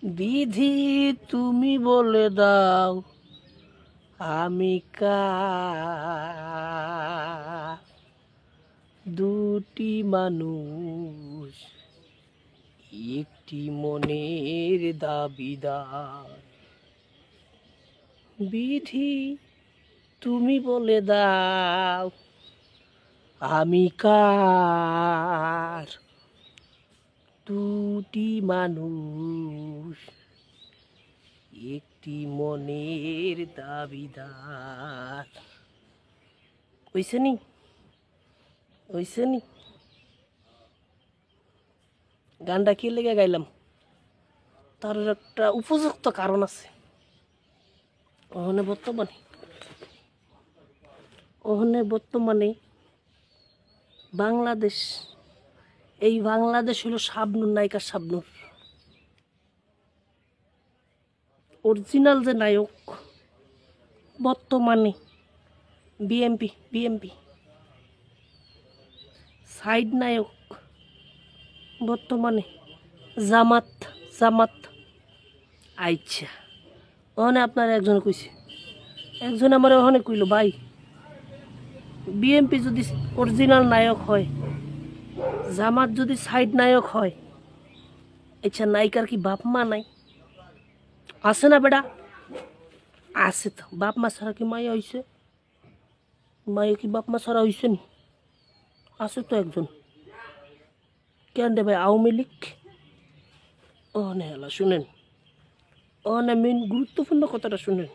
বিধি তুমি বলে দাও আমি কার। দুটি মানুষ একটি মনের দাবিদার। বিধি তুমি বলে দাও আমি কার। দুটি মানুষ একটি মনের দাবিদার। হইছে নি? হইছে নি? গানটা কি লেগে গাইলাম তার একটা উপযুক্ত কারণ আছে। বর্তমানে বাংলাদেশ, এই বাংলাদেশ হলো শাবনূর, নায়িকা শাবনূর। অরিজিনাল যে নায়ক বর্তমানে বিএমপি। সাইড নায়ক বর্তমানে জামাত। আচ্ছা, ওখানে আপনার একজন কইছে, একজন আমার ওখানে কইল, ভাই বিএমপি যদি অরিজিনাল নায়ক হয়, জামাত যদি সাইড নায়ক হয়, আচ্ছা নায়িকার কি বাপ মা নাই? আছে না বেটা? আছে তো। বাপ মা ছাড়া কি মায়া হইছে? মায়া কি বাপ মা ছাড়া হইছে নি? আছে তো একজন। কেন রে ভাই, আওয়ামী লীগ। ওখানে হেলা শুনেন, ওখানে মেন গুরুত্বপূর্ণ কথাটা শুনেন।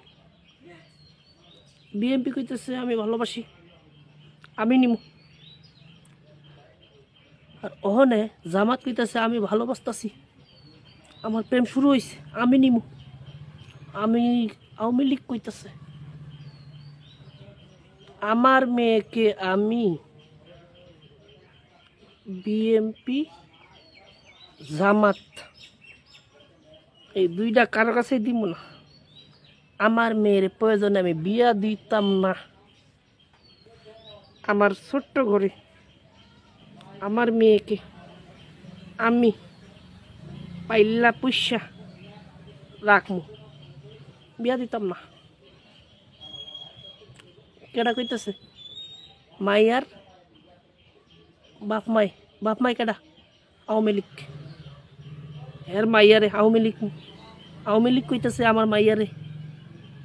বিএমপি কইতেছে আমি ভালোবাসি, আমি নিমু। আর ওখানে জামাত কইতেছে আমি ভালোবাসতাছি, আমার প্রেম শুরু হয়েছে, আমি নিমু। আমি আওয়ামী লীগ কইতেছে আমার মেয়েকে আমি বিএমপি জামাত এই দুইটা কারো কাছে দিব না। আমার মেয়ের প্রয়োজনে আমি বিয়া দিতাম না। আমার ছোট্ট ঘরে আমার মেয়েকে আমি পাইলা পুষা রাখমু, বিয়া দিতাম না। কেডা কইতেছে? মাইয়ার বাপ মাই কেডা? আওয়ামী লীগ। এর মাইয়ারে আওয়ামী লীগ কইতেছে আমার মাইয়ারে,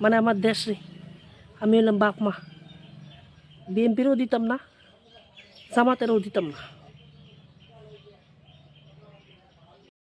মানে আমার দেশ রে আমি হলাম বাপ মা। বিএনপিরও দিতাম না, জামাতেরও দিতাম না।